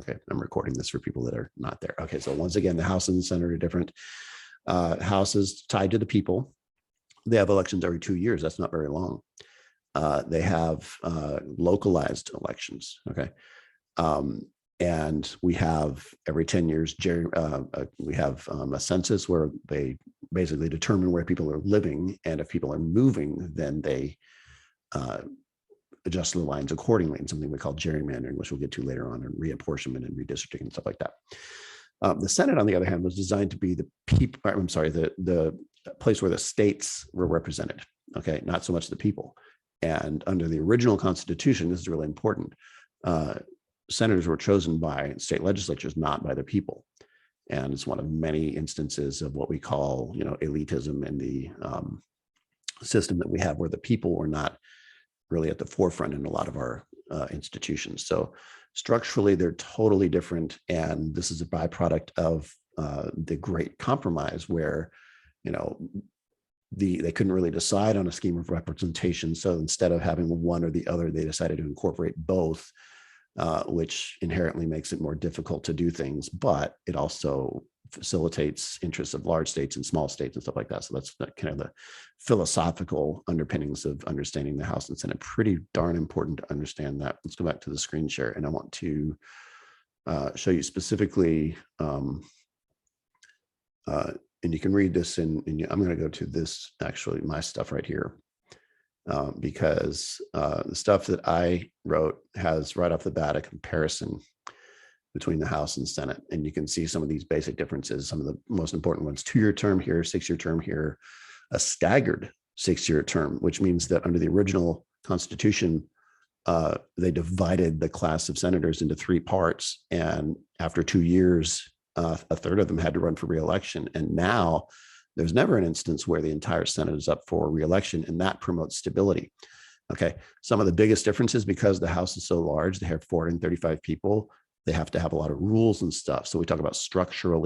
Okay, I'm recording this for people that are not there. Okay, so once again, the House and the Senate are different. House is tied to the people. They have elections every 2 years. That's not very long. They have localized elections. Okay. And we have every 10 years, we have a census where they basically determine where people are living. And if people are moving, then they adjust the lines accordingly in something we call gerrymandering, which we'll get to later on, and reapportionment and redistricting and stuff like that. The Senate, on the other hand, was designed to be the people, I'm sorry, the place where the states were represented, okay, not so much the people. And under the original Constitution, this is really important, senators were chosen by state legislatures, not by the people. And it's one of many instances of what we call, elitism in the system that we have, where the people were not really at the forefront in a lot of our institutions. So structurally, they're totally different. And this is a byproduct of the Great Compromise, where, they couldn't really decide on a scheme of representation. So instead of having one or the other, they decided to incorporate both, which inherently makes it more difficult to do things, but it also facilitates interests of large states and small states and stuff like that. So that's kind of the philosophical underpinnings of understanding the House and Senate. Pretty darn important to understand that. Let's go back to the screen share, and I want to show you specifically, and you can read this I'm going to go to this, actually, my stuff right here, because the stuff that I wrote has right off the bat a comparison between the House and Senate. And you can see some of these basic differences, some of the most important ones: 2-year term here, 6-year term here, a staggered 6-year term, which means that under the original Constitution, they divided the class of senators into 3 parts. And after 2 years, a third of them had to run for re-election. And now there's never an instance where the entire Senate is up for re-election, and that promotes stability. Okay, some of the biggest differences, because the House is so large, they have 435 people, they have to have a lot of rules and stuff. So we talk about structural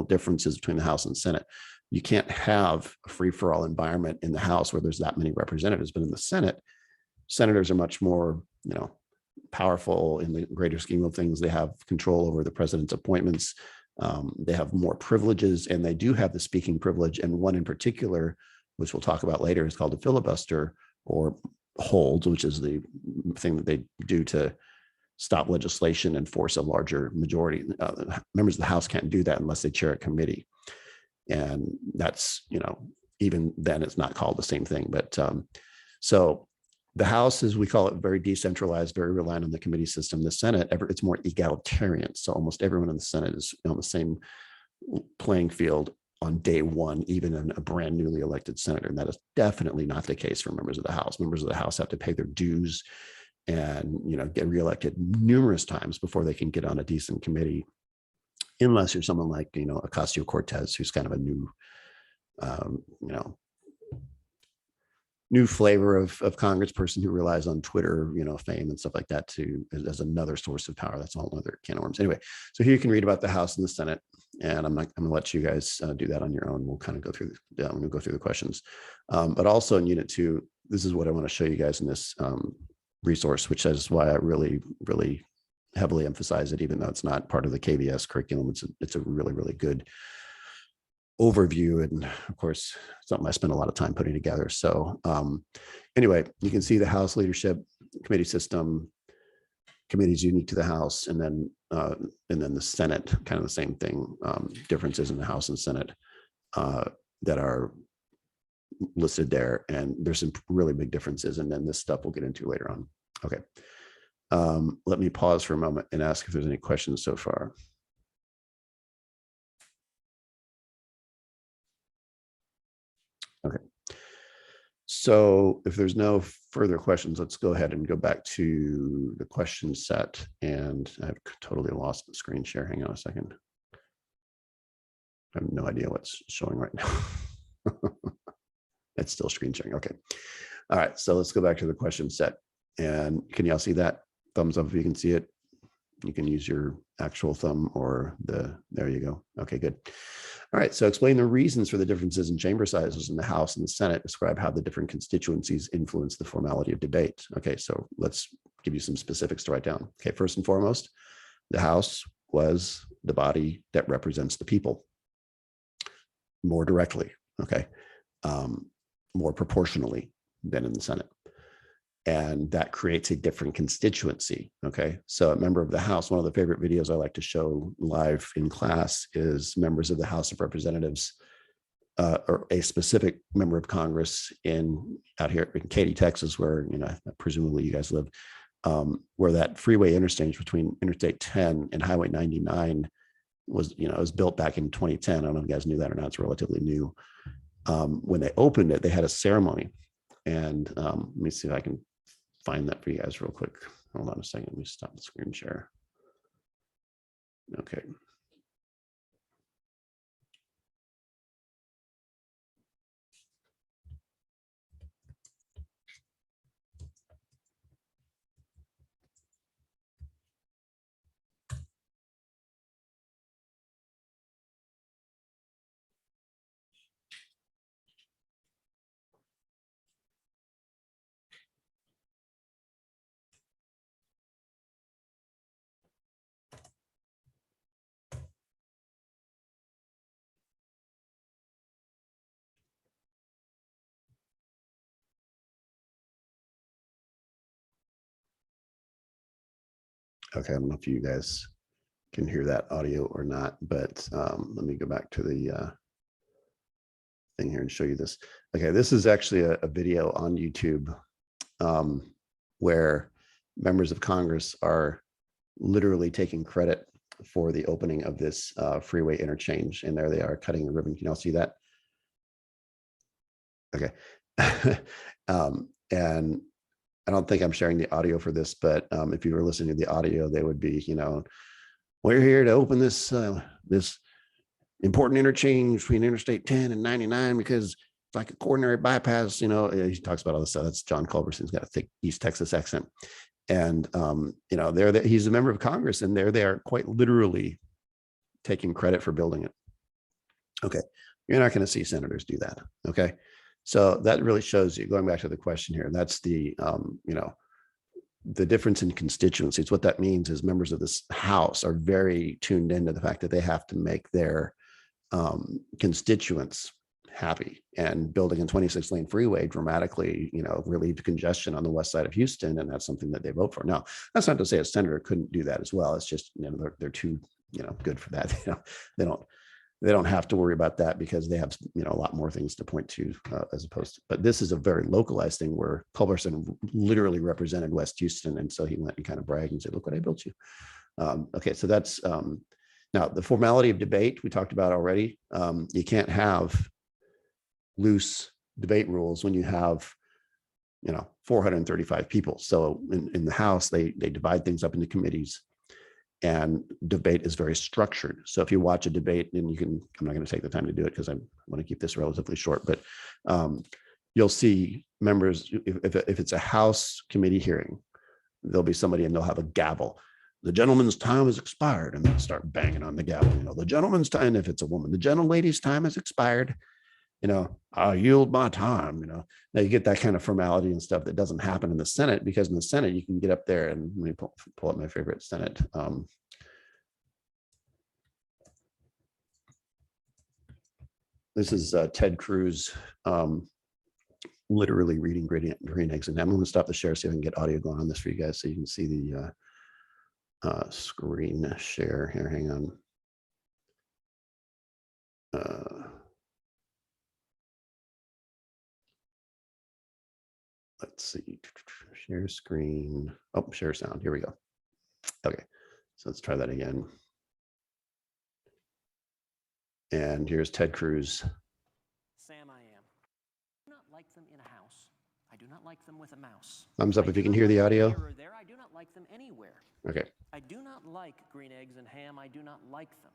differences between the House and Senate. You can't have a free-for-all environment in the House where there's that many representatives, but in the Senate, senators are much more, powerful in the greater scheme of things. They have control over the president's appointments. They have more privileges, and they do have the speaking privilege. And one in particular, which we'll talk about later, is called a filibuster, or hold, which is the thing that they do to stop legislation and force a larger majority. Members of the House can't do that unless they chair a committee. And that's, even then it's not called the same thing. But so the House is, we call it, very decentralized, very reliant on the committee system. The Senate, it's more egalitarian. So almost everyone in the Senate is on the same playing field on day one, even in a brand newly elected senator. And that is definitely not the case for members of the House. Members of the House have to pay their dues and, get reelected numerous times before they can get on a decent committee, unless you're someone like, Ocasio-Cortez, who's kind of a new, new flavor of congressperson who relies on Twitter, fame and stuff like that as another source of power. That's a whole other can of worms. Anyway, so here you can read about the House and the Senate, and I'm going to let you guys do that on your own. We'll kind of go through the questions, but also in Unit 2, this is what I want to show you guys in this resource, which is why I really, really heavily emphasize it, even though it's not part of the KVS curriculum. It's a really, really good overview, and of course something I spent a lot of time putting together. So anyway, you can see the House leadership committee system, committees unique to the House, and then the Senate, kind of the same thing, differences in the House and Senate that are listed there, and there's some really big differences, and then this stuff we'll get into later on. Okay, let me pause for a moment and ask if there's any questions so far. Okay, so if there's no further questions, let's go ahead and go back to the question set. And I've totally lost the screen share. Hang on a second. I have no idea what's showing right now. It's still screen sharing. Okay. All right, so let's go back to the question set. And can y'all see that? Thumbs up if you can see it. You can use your actual thumb or there you go. Okay, good. All right, so explain the reasons for the differences in chamber sizes in the House and the Senate. Describe how the different constituencies influence the formality of debate. Okay, so let's give you some specifics to write down. Okay, first and foremost, the House was the body that represents the people more directly, okay, more proportionally than in the Senate. And that creates a different constituency, okay? So a member of the House, one of the favorite videos I like to show live in class is members of the House of Representatives or a specific member of Congress out here in Katy, Texas, where, presumably you guys live, where that freeway interchange between Interstate 10 and Highway 99 was, it was built back in 2010. I don't know if you guys knew that or not. It's relatively new. When they opened it, they had a ceremony. And let me see if I can find that for you guys real quick. Hold on a second. Let me stop the screen share. Okay. Okay, I don't know if you guys can hear that audio or not, but let me go back to the thing here and show you this. Okay, this is actually a video on YouTube where members of Congress are literally taking credit for the opening of this freeway interchange. And there they are cutting the ribbon. Can you all see that? Okay. And I don't think I'm sharing the audio for this, but if you were listening to the audio, they would be, we're here to open this this important interchange between Interstate 10 and 99 because it's like a coronary bypass. He talks about all this stuff. That's John Culberson. He's got a thick East Texas accent. And, he's a member of Congress, and they are quite literally taking credit for building it. Okay. You're not going to see senators do that. Okay. So that really shows you, going back to the question here, that's the, the difference in constituencies. What that means is members of this House are very tuned into the fact that they have to make their constituents happy, and building a 26-lane freeway dramatically, relieved congestion on the west side of Houston. And that's something that they vote for. Now, that's not to say a senator couldn't do that as well. It's just, they're too, good for that. They don't have to worry about that because they have, a lot more things to point to as opposed to, but this is a very localized thing where Culberson literally represented West Houston. And so he went and kind of bragged and said, look what I built you. Okay. So that's, now the formality of debate we talked about already. You can't have loose debate rules when you have, 435 people. So in the House, they divide things up into committees. And debate is very structured. So if you watch a debate, and I'm not going to take the time to do it because I want to keep this relatively short, but you'll see members, if it's a House committee hearing, there'll be somebody and they'll have a gavel. The gentleman's time has expired, and they'll start banging on the gavel. The gentleman's time, if it's a woman, the gentlelady's time has expired. I yield my time. Now you get that kind of formality and stuff that doesn't happen in the Senate, because in the Senate you can get up there and let me pull up my favorite Senate. This is Ted Cruz literally reading Green Eggs and Ham. I'm going to stop the share, see if I can get audio going on this for you guys so you can see the screen share here. Hang on. Let's see, share screen. Oh, share sound. Here we go. Okay, so let's try that again. And here's Ted Cruz. Sam, I am. I do not like them in a house. I do not like them with a mouse. Thumbs up if you can hear the audio. Here or there. I do not like them anywhere. Okay. I do not like green eggs and ham. I do not like them.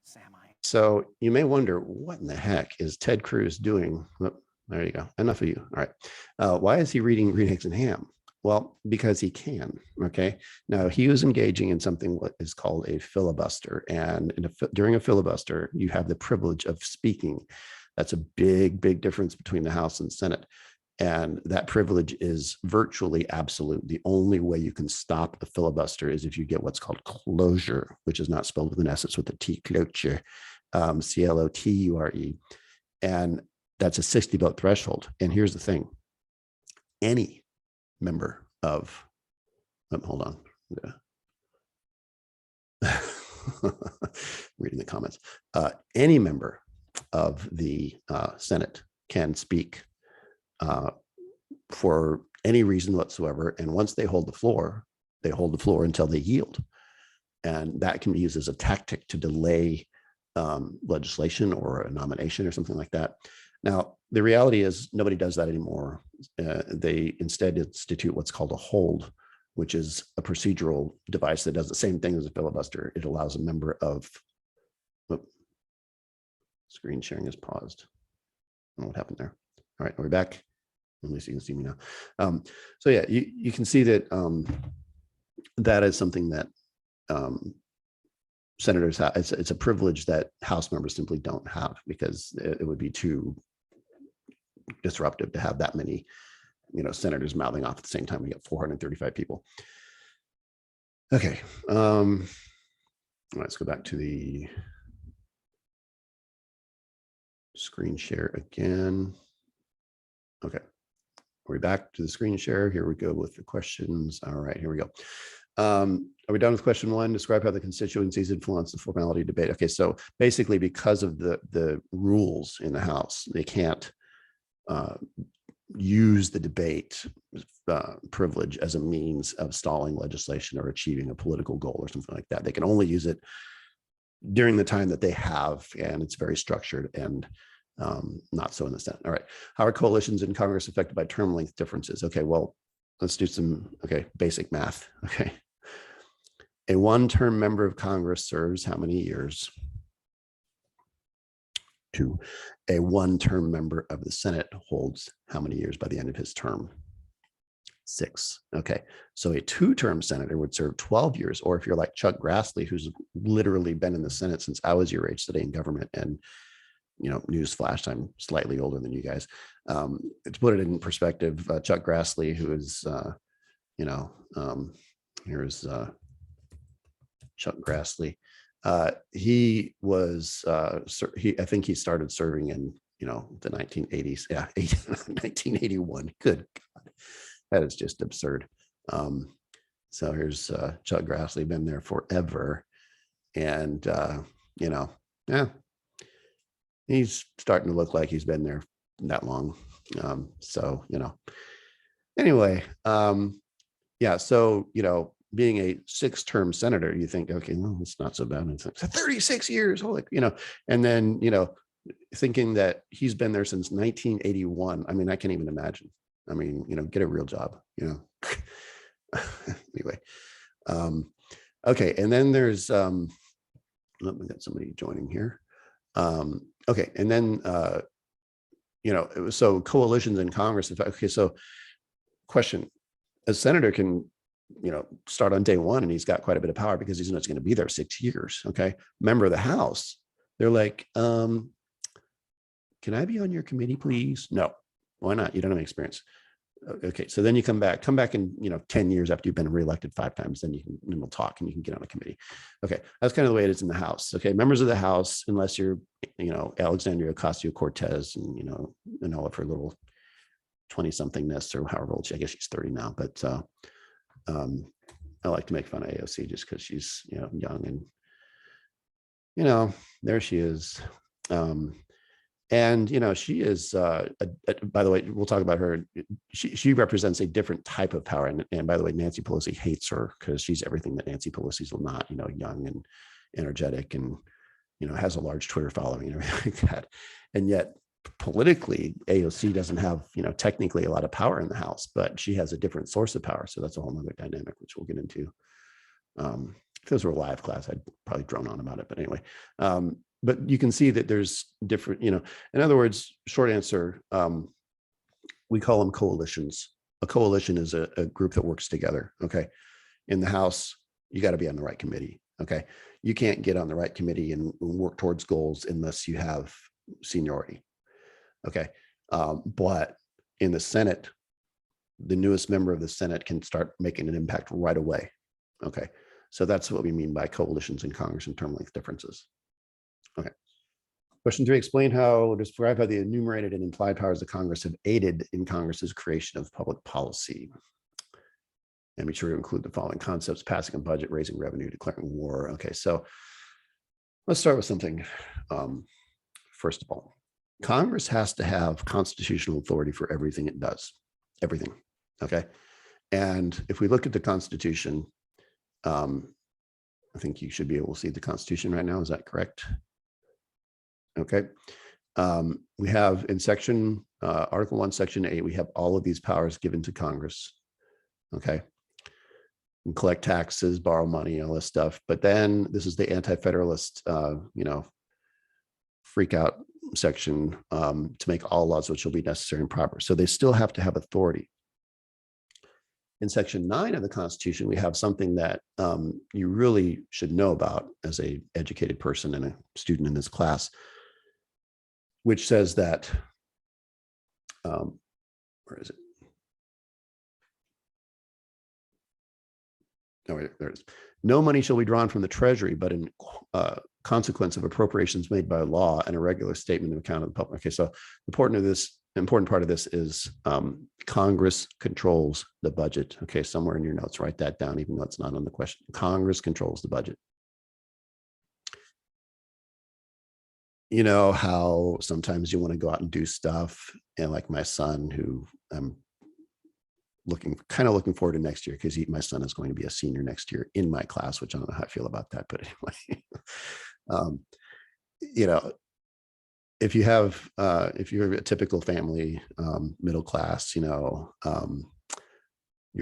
Sam, I am. So you may wonder, what in the heck is Ted Cruz doing? Oh, there you go. Enough of you. All right. Why is he reading Green Eggs and Ham? Well, because he can. Okay. Now he was engaging in something what is called a filibuster, and during a filibuster, you have the privilege of speaking. That's a big, big difference between the House and Senate. And that privilege is virtually absolute. The only way you can stop a filibuster is if you get what's called closure, which is not spelled with an S, it's with a T, cloture, CLOTURE. And that's a 60 vote threshold. And here's the thing, any member of, hold on. Reading the comments. Any member of the Senate can speak for any reason whatsoever. And once they hold the floor until they yield. And that can be used as a tactic to delay legislation or a nomination or something like that. Now, the reality is nobody does that anymore. They instead institute what's called a hold, which is a procedural device that does the same thing as a filibuster. It allows a member of, screen sharing is paused. I don't know what happened there. All right, are we back? At least you can see me now. So yeah, you can see that that is something that senators have. It's a privilege that House members simply don't have, because it would be too disruptive to have that many, senators mouthing off at the same time. We got 435 people. Okay, let's go back to the screen share again. Okay, are we back to the screen share? Here we go with the questions. All right, here we go. Are we done with question one? Describe how the constituencies influence the formality debate. Okay, so basically, because of the rules in the House, they can't use the debate privilege as a means of stalling legislation or achieving a political goal or something like that. They can only use it during the time that they have, and it's very structured, and not so in the Senate. All right, how are coalitions in Congress affected by term length differences? Okay, well, let's do some basic math. Okay, a one-term member of Congress serves how many years? 2. A one-term member of the Senate holds how many years by the end of his term? 6. Okay, so a 2-term senator would serve 12 years, or if you're like Chuck Grassley, who's literally been in the Senate since I was your age, studying government, and newsflash, I'm slightly older than you guys. To put it in perspective, Chuck Grassley, who is, here's Chuck Grassley. He was, I think he started serving in, the 1980s. Yeah, 1981. Good God, that is just absurd. So here's Chuck Grassley, been there forever, and yeah, he's starting to look like he's been there that long. So anyway, yeah. So being a 6-term senator, you think, okay, well, it's not so bad. It's like 36 years, holy, and then thinking that he's been there since 1981. I mean, I can't even imagine. I mean, get a real job, anyway. Okay, and then there's we got somebody joining here. Okay, and then so coalitions in Congress. Okay, so question: a senator can start on day one, and he's got quite a bit of power because he's going to be there 6 years. Okay, member of the House, they're like, can I be on your committee, please? No, why not? You don't have any experience. Okay, so then you come back in 10 years after you've been reelected 5 times, then we'll talk and you can get on a committee. Okay, that's kind of the way it is in the House. Okay, members of the House, unless you're Alexandria Ocasio-Cortez and all of her little 20-somethingness, or however old I guess she's 30 now, but I like to make fun of AOC just because she's young, and there she is. And she is by the way, we'll talk about her. She represents a different type of power, and by the way, Nancy Pelosi hates her because she's everything that Nancy Pelosi's not, young and energetic, and has a large Twitter following and everything like that. And yet politically, AOC doesn't have technically a lot of power in the House, but she has a different source of power. So that's a whole nother dynamic, which we'll get into. If this were a live class, I'd probably drone on about it, but anyway. But you can see that there's different, in other words, short answer, we call them coalitions. a coalition is a group that works together. Okay. In the House, you got to be on the right committee. Okay. You can't get on the right committee and work towards goals unless you have seniority. Okay. But in the Senate, the newest member of the Senate can start making an impact right away. Okay. So that's what we mean by coalitions in Congress and term length differences. Okay. Question 3, explain how, describe how the enumerated and implied powers of Congress have aided in Congress's creation of public policy. And be sure to include the following concepts: passing a budget, raising revenue, declaring war. Okay, so let's start with something. First of all, Congress has to have constitutional authority for everything it does, everything. Okay. And if we look at the Constitution, I think you should be able to see the Constitution right now. Is that correct? Okay. We have in section, Article 1, Section 8, we have all of these powers given to Congress. Okay. And collect taxes, borrow money, all this stuff. But then this is the anti-federalist, freak out section to make all laws which will be necessary and proper. So they still have to have authority. In Section 9 of the Constitution, we have something that you really should know about as an educated person and a student in this class, which says that, where is it? Oh, wait, there it is. No money shall be drawn from the Treasury, but in consequence of appropriations made by law and a regular statement of account of the public. Okay, so important part of this is Congress controls the budget. Okay, somewhere in your notes, write that down, even though it's not on the question. Congress controls the budget. You know how sometimes you want to go out and do stuff, and like my son, who I'm kind of looking forward to next year, because my son is going to be a senior next year in my class, which I don't know how I feel about that, but anyway, if you're a typical family, middle class, your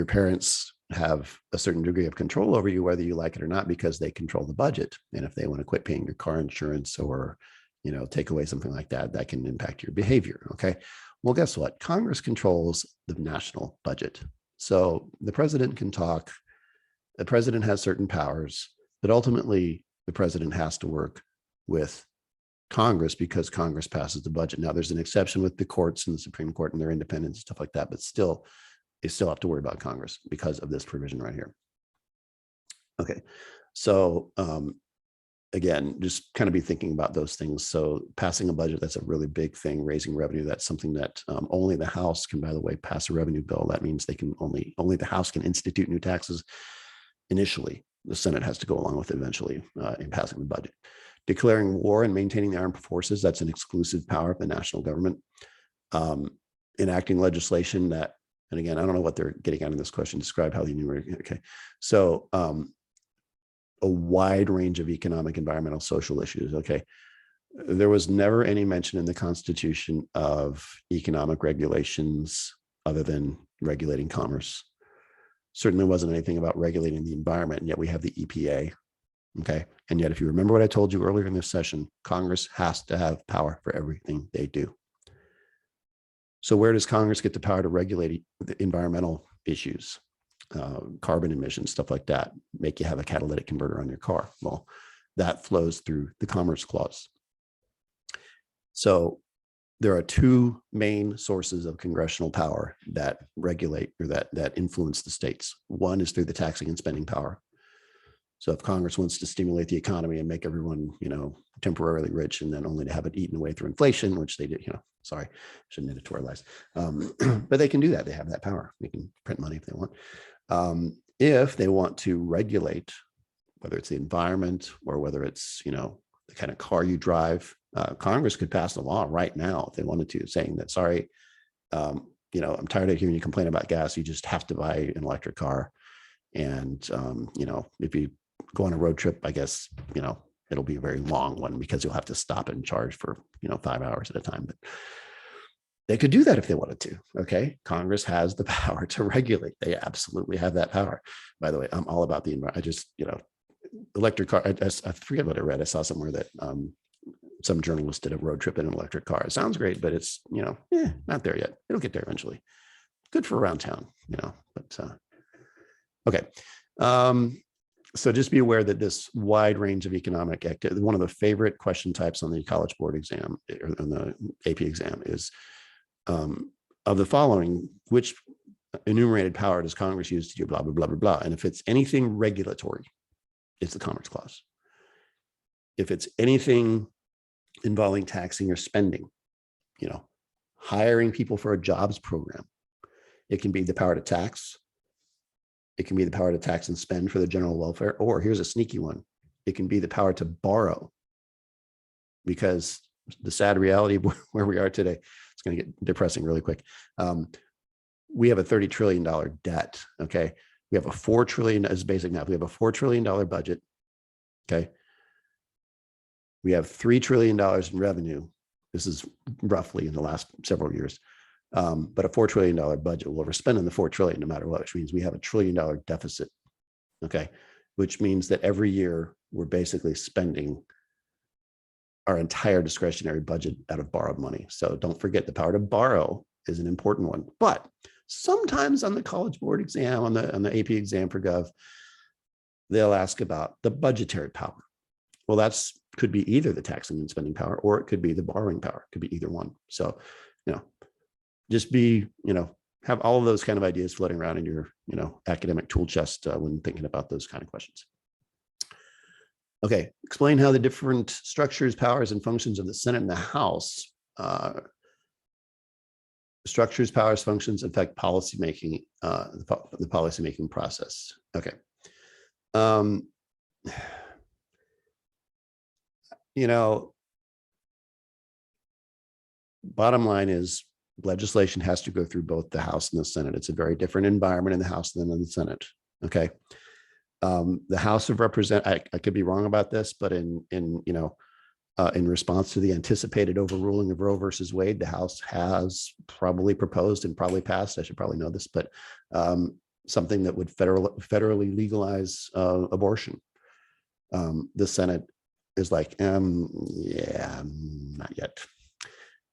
parents have a certain degree of control over you, whether you like it or not, because they control the budget. And if they want to quit paying your car insurance or, take away something like that, that can impact your behavior. Okay. Well, guess what? Congress controls the national budget. So the president can talk, the president has certain powers, but ultimately the president has to work with Congress because Congress passes the budget. Now there's an exception with the courts and the Supreme Court and their independence and stuff like that, but still, they still have to worry about Congress because of this provision right here. Okay. So, again, just kind of be thinking about those things. So passing a budget, that's a really big thing. Raising revenue, that's something that only the House can, by the way, pass a revenue bill. That means they can only the House can institute new taxes initially. The Senate has to go along with it eventually in passing the budget. Declaring war and maintaining the armed forces, that's an exclusive power of the national government. Enacting legislation that, and again, I don't know what they're getting at in this question, describe how the enumerated, okay. So a wide range of economic, environmental, social issues. Okay. There was never any mention in the Constitution of economic regulations other than regulating commerce. Certainly wasn't anything about regulating the environment, and yet we have the EPA. Okay. And yet, if you remember what I told you earlier in this session, Congress has to have power for everything they do. So where does Congress get the power to regulate the environmental issues? Carbon emissions, stuff like that, make you have a catalytic converter on your car. Well, that flows through the Commerce Clause. So there are two main sources of congressional power that regulate or that influence the states. One is through the taxing and spending power. So if Congress wants to stimulate the economy and make everyone, temporarily rich, and then only to have it eaten away through inflation, which they did, sorry, shouldn't editorialize, but they can do that. They have that power. They can print money if they want. If they want to regulate, whether it's the environment or whether it's, the kind of car you drive, Congress could pass a law right now if they wanted to, saying that, sorry, I'm tired of hearing you complain about gas. You just have to buy an electric car. And, if you go on a road trip, I guess, it'll be a very long one because you'll have to stop and charge for, 5 hours at a time. But they could do that if they wanted to. Okay. Congress has the power to regulate. They absolutely have that power. By the way, I'm all about the environment. I just, electric car. I forget what I read. I saw somewhere that some journalist did a road trip in an electric car. It sounds great, but it's, not there yet. It'll get there eventually. good for around town, but okay. So just be aware that this wide range of economic activity, one of the favorite question types on the College Board exam or on the AP exam is of the following, which enumerated power does Congress use to do blah, blah, blah, blah, blah. And if it's anything regulatory, it's the Commerce Clause. If it's anything involving taxing or spending, hiring people for a jobs program, it can be the power to tax. It can be the power to tax and spend for the general welfare, or here's a sneaky one. It can be the power to borrow, because the sad reality of where we are today, it's going to get depressing really quick. We have a $30 trillion debt. Okay. We have a $4 trillion as basic math. We have a $4 trillion budget. Okay. We have $3 trillion in revenue. This is roughly in the last several years. But a $4 trillion budget, we're spending the $4 trillion no matter what, which means we have a $1 trillion deficit. Okay. Which means that every year we're basically spending our entire discretionary budget out of borrowed money. So don't forget, the power to borrow is an important one. But sometimes on the College Board exam, on the AP exam for Gov, they'll ask about the budgetary power. Well, could be either the taxing and spending power, or it could be the borrowing power. It could be either one. So, just have all of those kind of ideas floating around in your, academic tool chest when thinking about those kind of questions. Okay, explain how the different structures, powers, and functions of the Senate and the House, structures, powers, functions affect policymaking, the policymaking process. Okay. Bottom line is legislation has to go through both the House and the Senate. It's a very different environment in the House than in the Senate. Okay. The House of Representatives, I could be wrong about this, but in response to the anticipated overruling of Roe versus Wade, the House has probably proposed and probably passed, I should probably know this, but something that would federally legalize abortion. The Senate is like, yeah, not yet.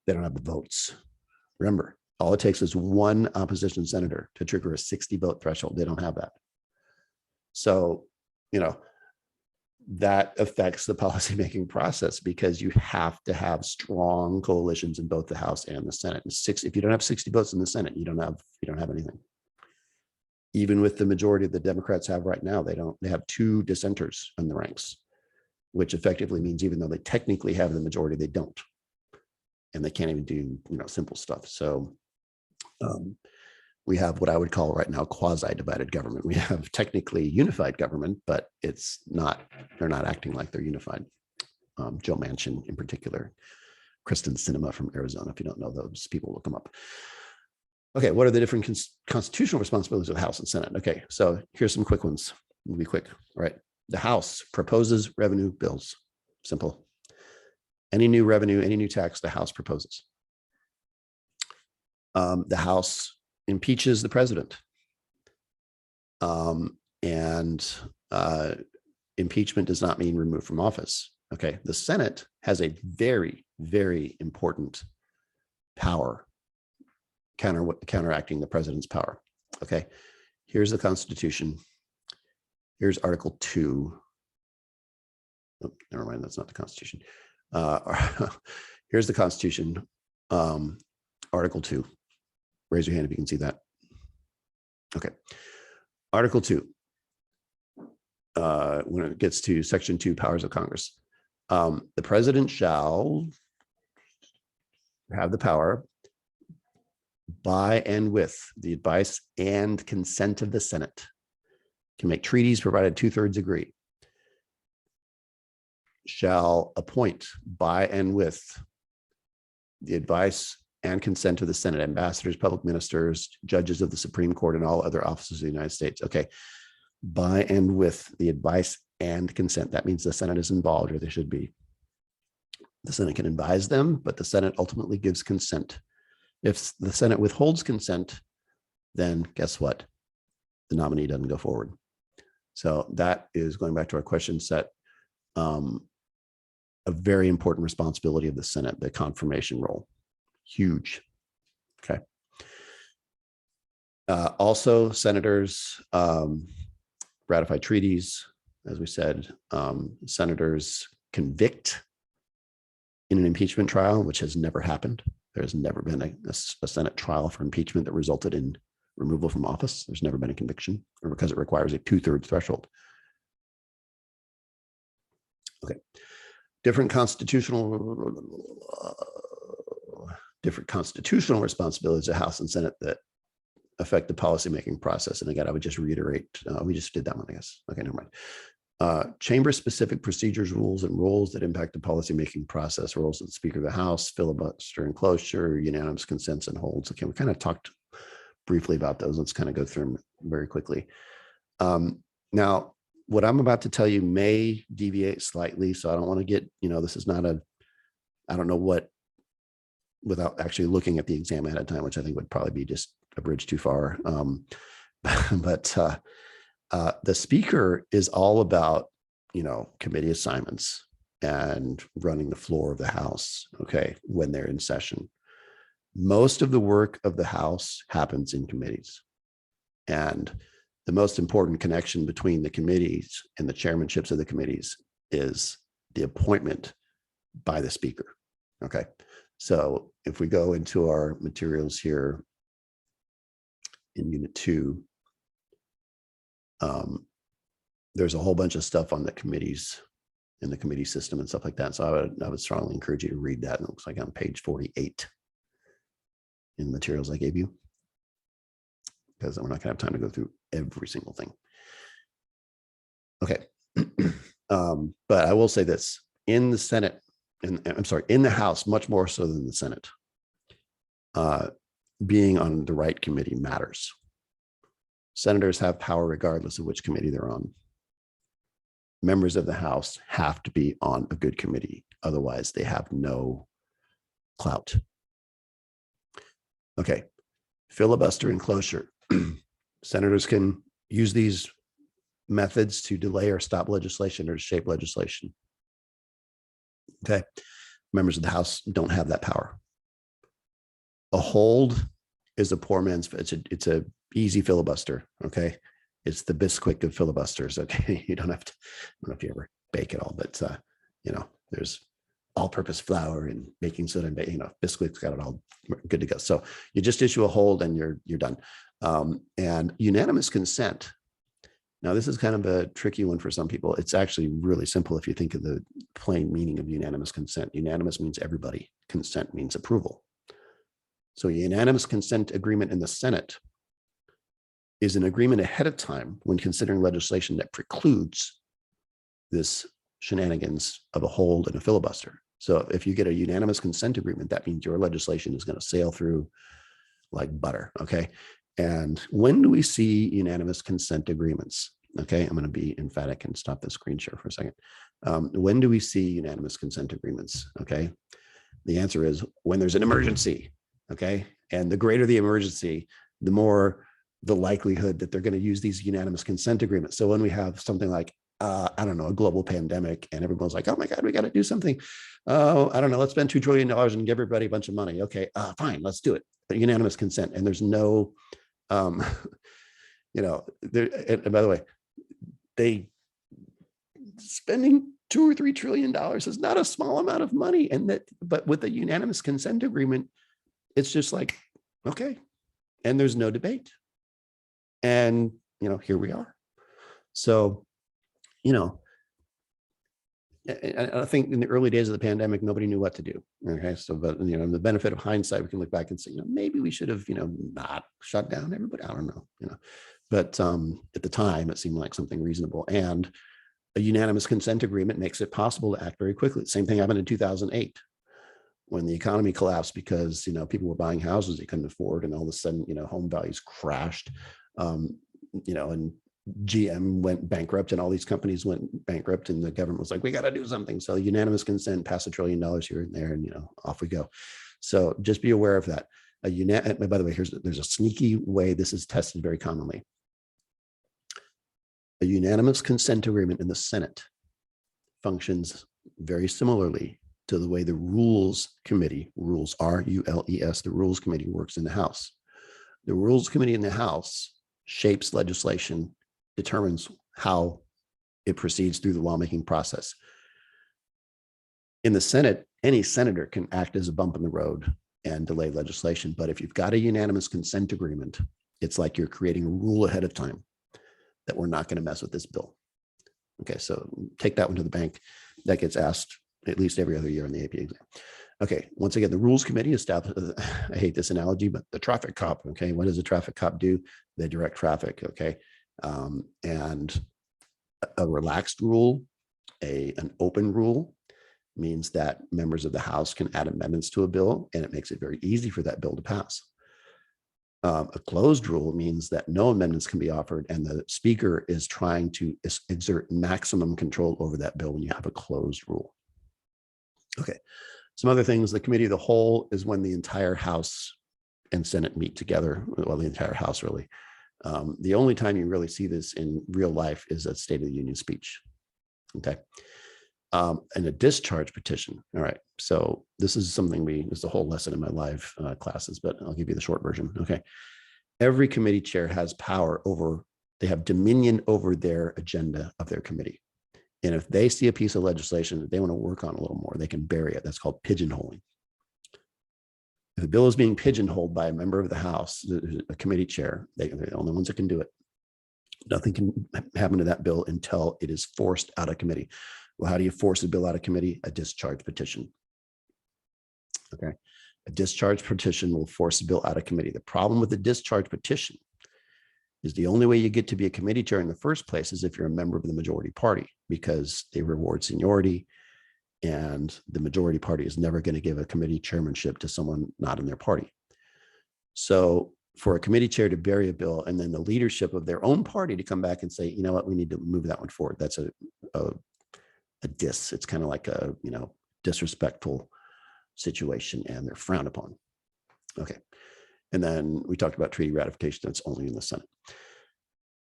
They don't have the votes. Remember, all it takes is one opposition senator to trigger a 60 vote threshold. They don't have that. So, that affects the policymaking process, because you have to have strong coalitions in both the House and the Senate. And if you don't have 60 votes in the Senate, you don't have anything. Even with the majority of the Democrats have right now, they have 2 dissenters in the ranks, which effectively means even though they technically have the majority, they don't. And they can't even do, simple stuff. So we have what I would call right now quasi-divided government. We have technically unified government, but they're not acting like they're unified. Joe Manchin in particular, Kristen Sinema from Arizona. If you don't know those people, look them up. Okay, what are the different constitutional responsibilities of the House and Senate? Okay, so here's some quick ones. We'll be quick. All right. The House proposes revenue bills. Simple. Any new revenue, any new tax, the House proposes. The House impeaches the president. Impeachment does not mean removed from office. Okay. The Senate has a very, very important power counteracting the president's power. Okay. Here's the Constitution. Here's Article 2. Oh, never mind. That's not the Constitution. Here's the Constitution. Article 2. Raise your hand if you can see that. Okay. Article 2. When it gets to Section 2, powers of Congress, the president shall have the power, by and with the advice and consent of the Senate, can make treaties provided 2/3 agree, shall appoint by and with the advice and consent of the Senate, ambassadors, public ministers, judges of the Supreme Court, and all other officers of the United States. Okay. By and with the advice and consent. That means the Senate is involved, or they should be. The Senate can advise them, but the Senate ultimately gives consent. If the Senate withholds consent, then guess what? The nominee doesn't go forward. So that is, going back to our question set, a very important responsibility of the Senate, the confirmation role. Huge. Okay. Also, senators ratify treaties. As we said, senators convict in an impeachment trial, which has never happened. There's never been a Senate trial for impeachment that resulted in removal from office. There's never been a conviction, or because it requires a 2/3 threshold. Okay. Different constitutional responsibilities of House and Senate that affect the policymaking process. And again, I would just reiterate, we just did that one, I guess. Okay, never mind. Chamber-specific procedures, rules, and roles that impact the policymaking process, roles of the Speaker of the House, filibuster and closure, unanimous consents and holds. Okay, we kind of talked briefly about those. Let's kind of go through them very quickly. Now, what I'm about to tell you may deviate slightly, so I don't want to get, this is not I don't know what, without actually looking at the exam ahead of time, which I think would probably be just a bridge too far. But the speaker is all about, committee assignments and running the floor of the House, okay, when they're in session. Most of the work of the House happens in committees. And the most important connection between the committees and the chairmanships of the committees is the appointment by the speaker, okay? So if we go into our materials here in Unit 2, there's a whole bunch of stuff on the committees and the committee system and stuff like that. So I would strongly encourage you to read that. And it looks like on page 48 in the materials I gave you, because we're not gonna have time to go through every single thing. Okay. But I will say this, in the Senate, in the House, much more so than the Senate, being on the right committee matters. Senators have power regardless of which committee they're on. Members of the House have to be on a good committee. Otherwise, they have no clout. Okay, filibuster and closure. Senators can use these methods to delay or stop legislation or to shape legislation. Okay, members of the House don't have that power. A hold is a poor man's, it's a easy filibuster, okay? It's the Bisquick of filibusters, okay? You don't have to, I don't know if you ever bake it all, but there's all-purpose flour and baking soda and Bisquick's got it all good to go. So you just issue a hold and you're done. And unanimous consent. Now, this is kind of a tricky one for some people. It's actually really simple if you think of the plain meaning of unanimous consent. Unanimous means everybody. Consent means approval. So a unanimous consent agreement in the Senate is an agreement ahead of time when considering legislation that precludes this shenanigans of a hold and a filibuster. So if you get a unanimous consent agreement, that means your legislation is going to sail through like butter, okay? And when do we see unanimous consent agreements? Okay, I'm going to be emphatic and stop the screen share for a second. When do we see unanimous consent agreements? Okay, the answer is when there's an emergency, okay? And the greater the emergency, the more the likelihood that they're going to use these unanimous consent agreements. So when we have something like, I don't know, a global pandemic and everyone's like, oh my God, we got to do something. Oh, I don't know, let's spend $2 trillion and give everybody a bunch of money. Okay, fine, let's do it. But unanimous consent. And there's no, and by the way, spending $2 or $3 trillion is not a small amount of money. But with a unanimous consent agreement, it's just like, okay. And there's no debate. And, here we are. So, I think in the early days of the pandemic, nobody knew what to do. Okay. So, but, the benefit of hindsight, we can look back and say, maybe we should have, not shut down everybody. I don't know, but at the time it seemed like something reasonable, and a unanimous consent agreement makes it possible to act very quickly. Same thing happened in 2008 when the economy collapsed because, people were buying houses they couldn't afford, and all of a sudden, home values crashed, and GM went bankrupt and all these companies went bankrupt, and the government was like, we got to do something. So unanimous consent, pass $1 trillion here and there, and off we go. So just be aware of that. By the way, there's a sneaky way this is tested very commonly. A unanimous consent agreement in the Senate functions very similarly to the way the Rules Committee, rules, RULES, the Rules Committee works in the House. The Rules Committee in the House shapes legislation, determines how it proceeds through the lawmaking process. In the Senate, any senator can act as a bump in the road and delay legislation. But if you've got a unanimous consent agreement, it's like you're creating a rule ahead of time that we're not going to mess with this bill. Okay, so take that one to the bank. That gets asked at least every other year in the AP exam. Okay, once again, the Rules Committee established, I hate this analogy, but the traffic cop, okay, what does a traffic cop do? They direct traffic, okay? And a relaxed rule, an open rule means that members of the House can add amendments to a bill, and it makes it very easy for that bill to pass. A closed rule means that no amendments can be offered, and the speaker is trying to exert maximum control over that bill when you have a closed rule. Okay, some other things. The committee of the whole is when the entire House and Senate meet together. Well, the entire House, really. The only time you really see this in real life is a State of the Union speech. Okay. And a discharge petition. All right. So this is something this is a whole lesson in my live classes, but I'll give you the short version. Okay. Every committee chair has power they have dominion over their agenda of their committee. And if they see a piece of legislation that they want to work on a little more, they can bury it. That's called pigeonholing. If a bill is being pigeonholed by a member of the House, a committee chair, they're the only ones that can do it. Nothing can happen to that bill until it is forced out of committee. Well, how do you force a bill out of committee? A discharge petition. Okay. A discharge petition will force a bill out of committee. The problem with the discharge petition is the only way you get to be a committee chair in the first place is if you're a member of the majority party, because they reward seniority, and the majority party is never going to give a committee chairmanship to someone not in their party. So for a committee chair to bury a bill and then the leadership of their own party to come back and say, you know what, we need to move that one forward. That's a diss. It's kind of like a, disrespectful situation, and they're frowned upon. Okay. And then we talked about treaty ratification. That's only in the Senate.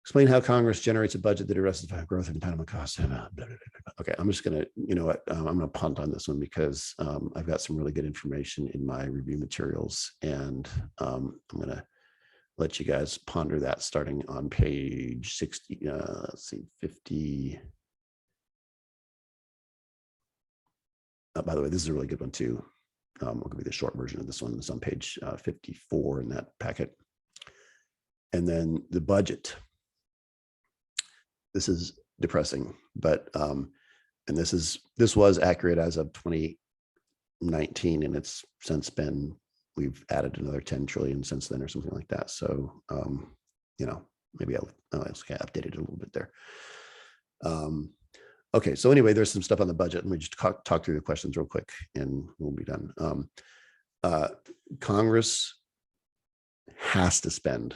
Explain how Congress generates a budget that addresses growth and entitlement costs. Okay, I'm just going to, I'm going to punt on this one because I've got some really good information in my review materials, and I'm going to let you guys ponder that starting on page 60. Let's see, 50. By the way, this is a really good one too. I'll give you the short version of this one. It's on page 54 in that packet. And then the budget. This is depressing, but and this was accurate as of 2019, and it's since been, we've added another 10 trillion since then or something like that. So maybe I'll update it a little bit there. Okay, so anyway, there's some stuff on the budget. Let me just talk through the questions real quick and we'll be done. Congress has to spend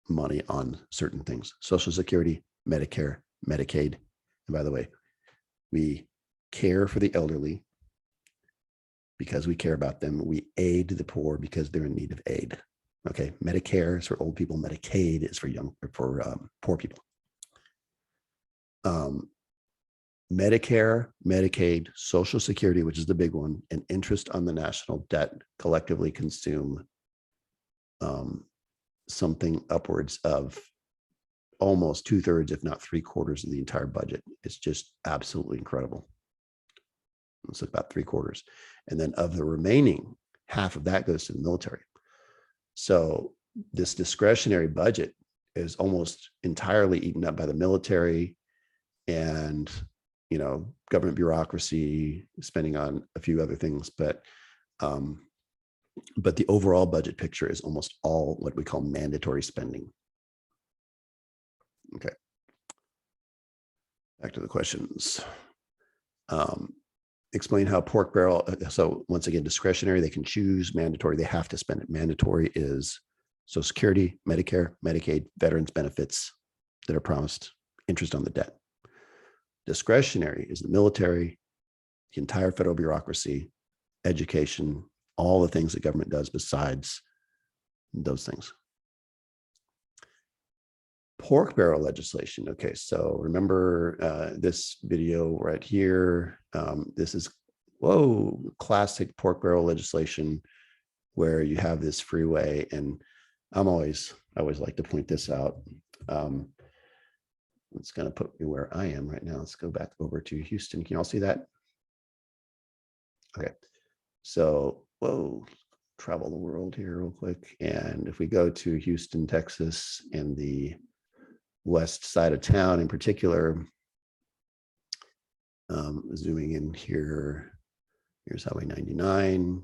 money on certain things: Social Security, Medicare, Medicaid. And by the way, we care for the elderly because we care about them. We aid the poor because they're in need of aid. Okay, Medicare is for old people. Medicaid is for poor people. Medicare, Medicaid, Social Security, which is the big one, and interest on the national debt collectively consume something upwards of almost 2/3, if not 3/4 of the entire budget. It's just absolutely incredible. It's about 3/4. And then of the remaining, half of that goes to the military. So this discretionary budget is almost entirely eaten up by the military and government bureaucracy, spending on a few other things, but the overall budget picture is almost all what we call mandatory spending. Okay. Back to the questions. Explain how pork barrel. So once again, discretionary, they can choose. Mandatory, they have to spend it. Mandatory is Social Security, Medicare, Medicaid, veterans benefits that are promised, interest on the debt. Discretionary is the military, the entire federal bureaucracy, education, all the things that government does besides those things. Pork barrel legislation. Okay, so remember this video right here. This is, classic pork barrel legislation where you have this freeway and I always like to point this out. It's going to put me where I am right now. Let's go back over to Houston. Can you all see that? Okay. So, whoa, travel the world here real quick. And if we go to Houston, Texas, and the west side of town in particular, zooming in here, here's Highway 99.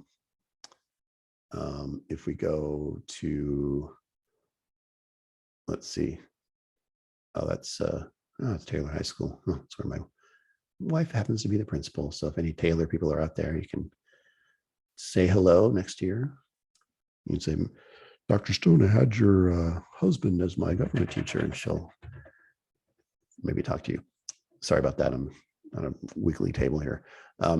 If we go to, let's see, oh, that's Taylor High School. Oh, that's where my wife happens to be the principal. So if any Taylor people are out there, you can say hello next year. You can say, Dr. Stone, I had your husband as my government teacher, and she'll maybe talk to you. Sorry about that. I'm on a weekly table here.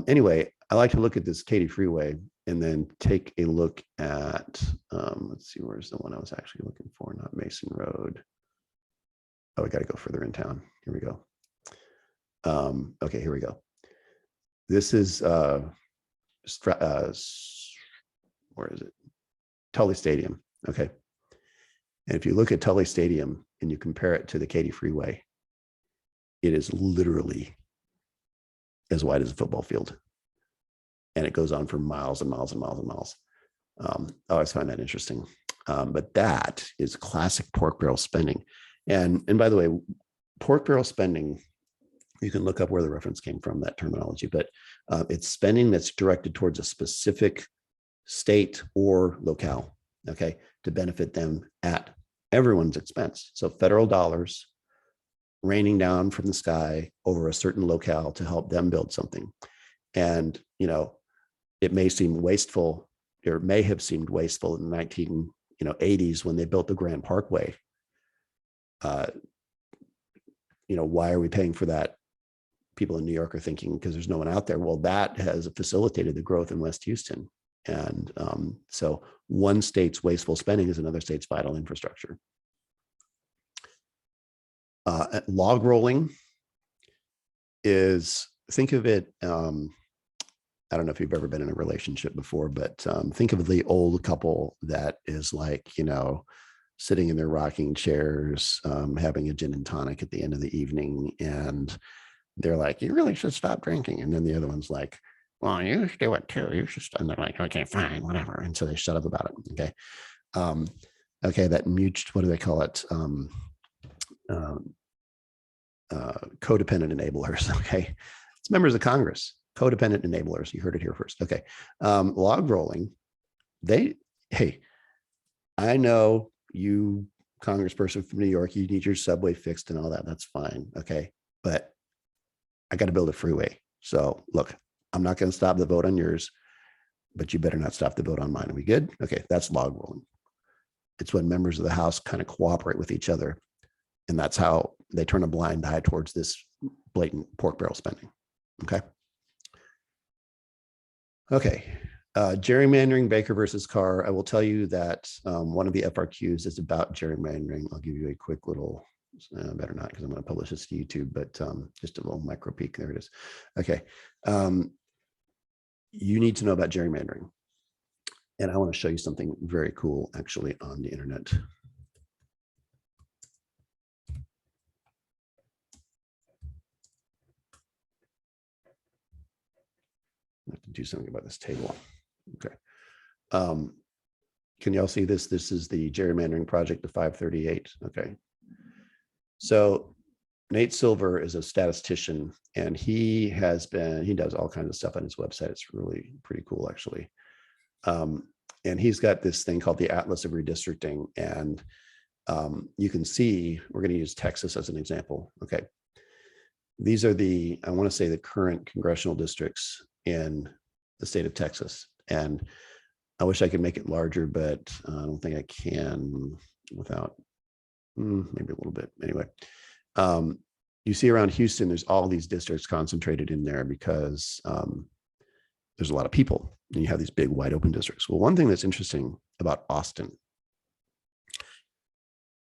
Anyway, I like to look at this Katy Freeway and then take a look at, let's see, where's the one I was actually looking for? Not Mason Road. Oh, we got to go further in town. Here we go. Okay, here we go. This is, where is it? Tully Stadium. Okay. And if you look at Tully Stadium and you compare it to the Katy Freeway, it is literally as wide as a football field. And it goes on for miles and miles and miles and miles. I always find that interesting. But that is classic pork barrel spending. And by the way, pork barrel spending, you can look up where the reference came from, that terminology, but it's spending that's directed towards a specific state or locale, okay, to benefit them at everyone's expense. So federal dollars raining down from the sky over a certain locale to help them build something. And, you know, it may seem wasteful, or may have seemed wasteful in the 1980s when they built the Grand Parkway. You know, why are we paying for that? People in New York are thinking because there's no one out there. Well, that has facilitated the growth in West Houston. And so one state's wasteful spending is another state's vital infrastructure. Log rolling is, think of it, I don't know if you've ever been in a relationship before, but think of the old couple that is like, you know, sitting in their rocking chairs, having a gin and tonic at the end of the evening. And they're like, you really should stop drinking. And then the other one's like, well, you should do it too. You should. And they're like, okay, fine, whatever. And so they shut up about it. Okay. Okay. That mutual, what do they call it? Codependent enablers. Okay. It's members of Congress, codependent enablers. You heard it here first. Okay. Log rolling. Hey, I know you, congressperson from New York, you need your subway fixed and all that. That's fine. Okay. But I got to build a freeway. So look, I'm not going to stop the vote on yours, but you better not stop the vote on mine. Are we good? Okay. That's log rolling. It's when members of the House kind of cooperate with each other. And that's how they turn a blind eye towards this blatant pork barrel spending. Okay. Okay. Gerrymandering, Baker versus Carr. I will tell you that one of the FRQs is about gerrymandering. I'll give you a quick little, better not because I'm going to publish this to YouTube, but just a little micro peek. There it is. Okay. You need to know about gerrymandering. And I want to show you something very cool actually on the internet. I have to do something about this table. Okay. Can y'all see this? This is the gerrymandering project of 538. Okay. So Nate Silver is a statistician, and he does all kinds of stuff on his website. It's really pretty cool, actually. And he's got this thing called the Atlas of Redistricting. And you can see, we're going to use Texas as an example. Okay. These are I want to say the current congressional districts in the state of Texas. And I wish I could make it larger, but I don't think I can without maybe a little bit. Anyway, you see around Houston, there's all these districts concentrated in there because there's a lot of people and you have these big wide open districts. Well, one thing that's interesting about Austin,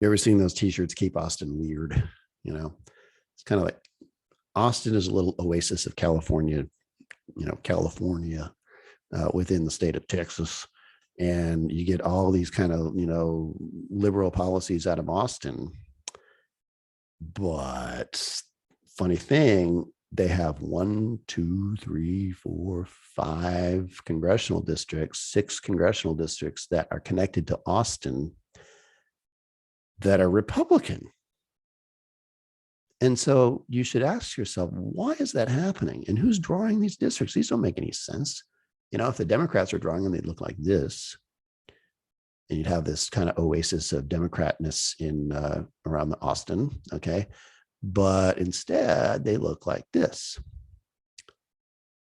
you ever seen those t-shirts, Keep Austin Weird? You know, it's kind of like Austin is a little oasis of California, you know, California within the state of Texas. and you get all these kind of, liberal policies out of Austin. But funny thing, they have 1, 2, 3, 4, 5 congressional districts, 6 congressional districts that are connected to Austin that are Republican. And so you should ask yourself, why is that happening? And who's drawing these districts? These don't make any sense. If the Democrats are drawing them, they'd look like this. And you'd have this kind of oasis of Democratness in around the Austin, okay? But instead, they look like this.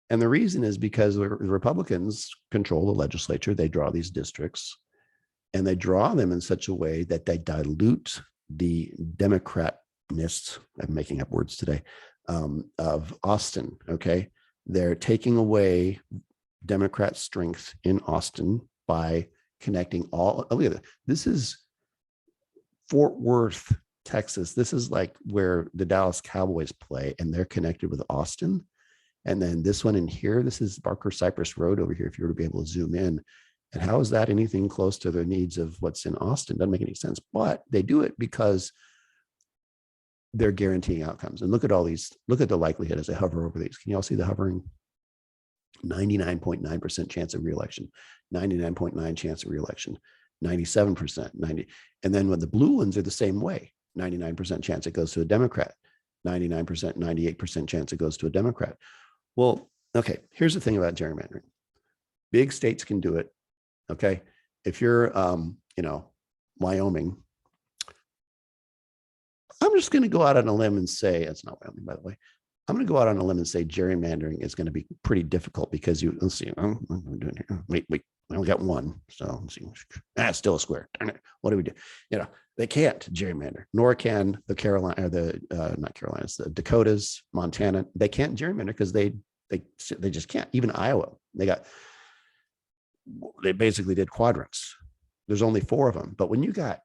And the reason is because the Republicans control the legislature. They draw these districts, and they draw them in such a way that they dilute the Democratness, I'm making up words today, of Austin, okay? They're taking away Democrat strength in Austin by connecting all. Look at that. This is Fort Worth, Texas. This is like where the Dallas Cowboys play, and they're connected with Austin. And then this one in here, this is Barker Cypress Road over here, if you were to be able to zoom in. And how is that anything close to the needs of what's in Austin? Doesn't make any sense, but they do it because they're guaranteeing outcomes. And look at all these, look at the likelihood as I hover over these. Can you all see the hovering? 99.9% chance of reelection, 99.9 chance of reelection, 97%, 90. And then when the blue ones are the same way, 99% chance it goes to a Democrat, 99%, 98% chance it goes to a Democrat. Well, okay, here's the thing about gerrymandering. Big states can do it, okay? If you're, Wyoming, I'm just going to go out on a limb and say, it's not Wyoming, by the way. I'm going to go out on a limb and say gerrymandering is going to be pretty difficult because let's see, what are we doing here? Wait, we only got one. So let's see. It's still a square. Darn it. What do we do? They can't gerrymander, nor can the Carolina, or not Carolinas, the Dakotas, Montana. They can't gerrymander because they just can't. Even Iowa, they basically did quadrants. There's only 4 of them. But when you got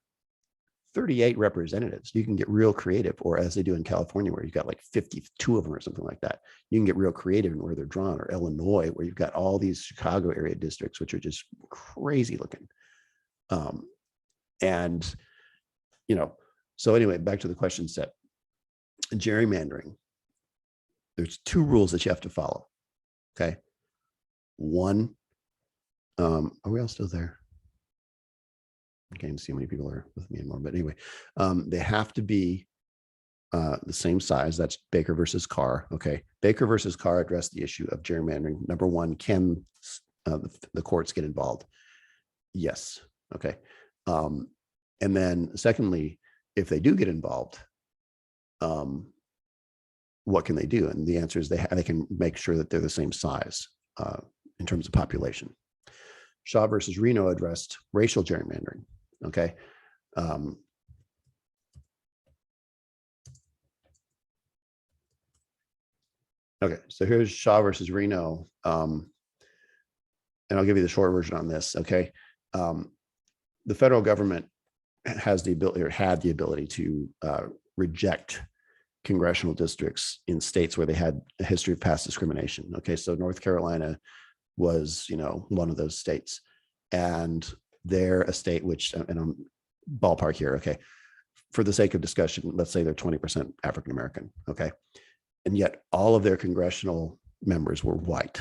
38 representatives, you can get real creative, or as they do in California, where you've got like 52 of them or something like that. You can get real creative in where they're drawn, or Illinois, where you've got all these Chicago area districts, which are just crazy looking. So anyway, back to the question set. Gerrymandering, there's 2 rules that you have to follow, okay? One, are we all still there? I can't even see how many people are with me anymore, but anyway, they have to be the same size. That's Baker versus Carr. Okay, Baker versus Carr addressed the issue of gerrymandering. Number 1, can the courts get involved? Yes. Okay. And then secondly, if they do get involved, what can they do? And the answer is they can make sure that they're the same size in terms of population. Shaw versus Reno addressed racial gerrymandering. Okay. Okay, so here's Shaw versus Reno. And I'll give you the short version on this. Okay. The federal government has the ability, or had the ability, to reject congressional districts in states where they had a history of past discrimination. Okay, so North Carolina was, one of those states, and they're a state which, and I'm ballpark here, okay, for the sake of discussion, let's say they're 20% African American, okay, and yet all of their congressional members were white.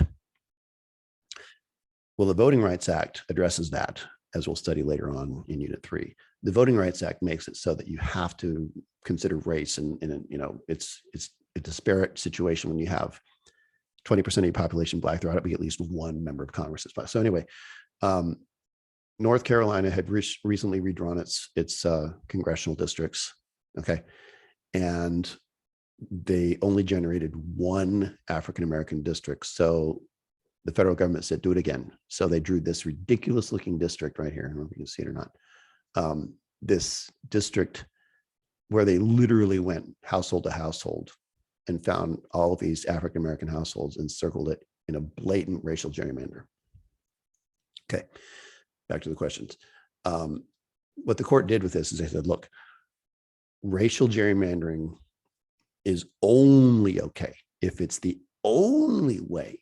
Well, the Voting Rights Act addresses that, as we'll study later on in Unit 3. The Voting Rights Act makes it so that you have to consider race, and it's a disparate situation when you have 20% of your population Black. There ought to be at least 1 member of Congress that's Black. So anyway, North Carolina had recently redrawn its congressional districts, okay, and they only generated 1 African American district. So the federal government said, do it again. So they drew this ridiculous looking district right here. I don't know if you can see it or not. This district where they literally went household to household and found all of these African American households and circled it in a blatant racial gerrymander. Okay, back to the questions. What the court did with this is they said, look, racial gerrymandering is only okay if it's the only way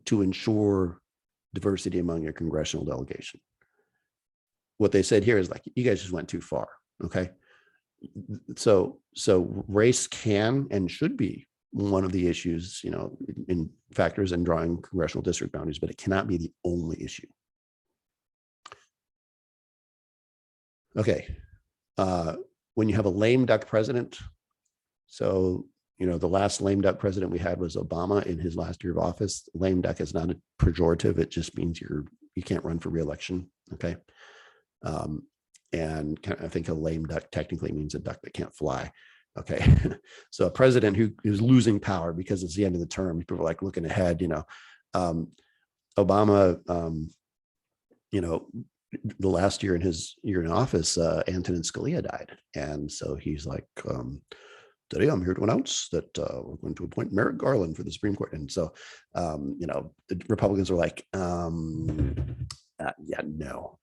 to ensure diversity among your congressional delegation. What they said here is like, you guys just went too far. Okay. So race can and should be one of the issues, you know, in factors in drawing congressional district boundaries, but it cannot be the only issue. Okay. When you have a lame duck president, so, you know, the last lame duck president we had was Obama in his last year of office. Lame duck is not a pejorative. It just means you can't run for reelection. Okay. And I think a lame duck technically means a duck that can't fly. Okay. So a president who's losing power because it's the end of the term, people are like looking ahead, you know, Obama, you know, the last year in his year in office, Antonin Scalia died. And so he's like, today I'm here to announce that we're going to appoint Merrick Garland for the Supreme Court. And so, you know, the Republicans were like, yeah, no.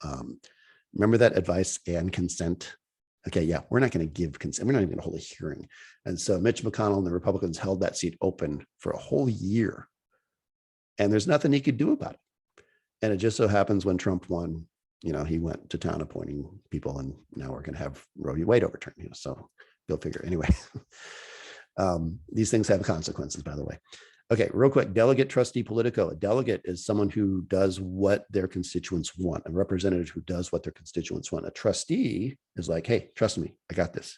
Remember that advice and consent? Okay, yeah, we're not going to give consent. We're not even going to hold a hearing. And so Mitch McConnell and the Republicans held that seat open for a whole year. And there's nothing he could do about it. And it just so happens when Trump won, you know, he went to town appointing people, and now we're going to have Roe v. Wade overturned. You know, so go figure. Anyway, these things have consequences, by the way. Okay, real quick, delegate, trustee, politico. A delegate is someone who does what their constituents want, a representative who does what their constituents want. A trustee is like, hey, trust me, I got this.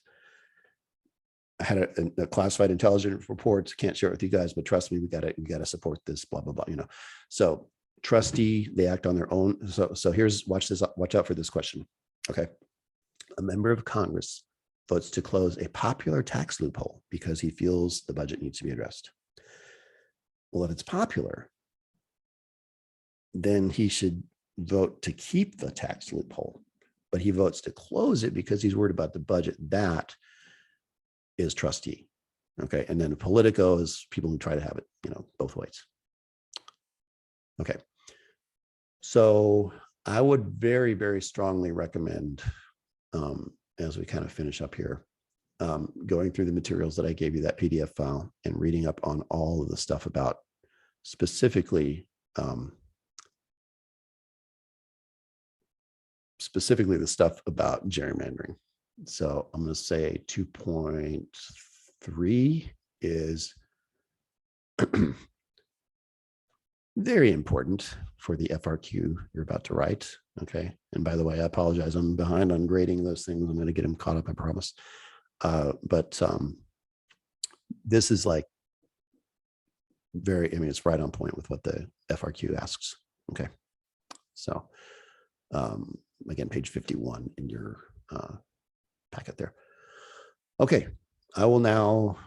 I had a classified intelligence report, can't share it with you guys, but trust me, we got to support this, blah, blah, blah, you know. So trustee, they act on their own. So here's, watch out for this question. Okay. A member of Congress votes to close a popular tax loophole because he feels the budget needs to be addressed. Well, if it's popular, then he should vote to keep the tax loophole, but he votes to close it because he's worried about the budget. That is trustee. Okay. And then politico is people who try to have it, you know, both ways. Okay. So I would very, very strongly recommend, as we kind of finish up here, going through the materials that I gave you, that PDF file, and reading up on all of the stuff about specifically the stuff about gerrymandering. So I'm going to say 2.3 is very important for the FRQ you're about to write. Okay. And by the way, I apologize, I'm behind on grading those things. I'm going to get them caught up, I promise. But this is like very, I mean, it's right on point with what the FRQ asks. Okay. So again, page 51 in your packet there. Okay. I will now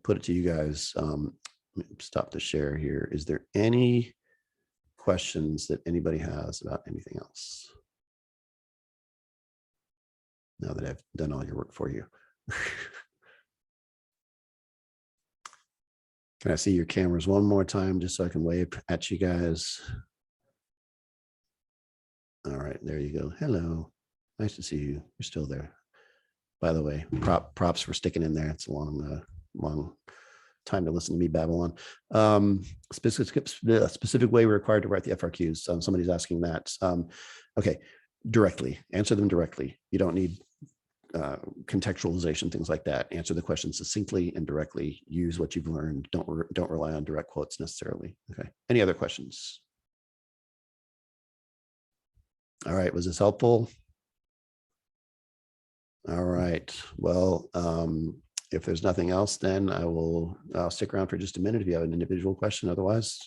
put it to you guys. Stop the share here. Is there any questions that anybody has about anything else? Now that I've done all your work for you. Can I see your cameras one more time just so I can wave at you guys? All right, there you go. Hello. Nice to see you. You're still there. By the way, props for sticking in there. It's a long time to listen to me babble on. Specific way we're required to write the FRQs. Somebody's asking that. Okay, directly. Answer them directly. You don't need contextualization, things like that. Answer the question succinctly and directly. Use what you've learned. Don't rely on direct quotes necessarily. Okay. Any other questions? All right. Was this helpful? All right. Well, if there's nothing else, then I'll stick around for just a minute if you have an individual question. Otherwise,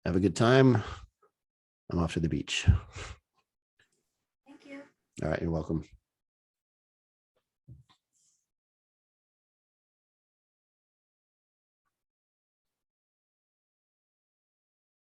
have a good time. I'm off to the beach. Thank you. All right. You're welcome.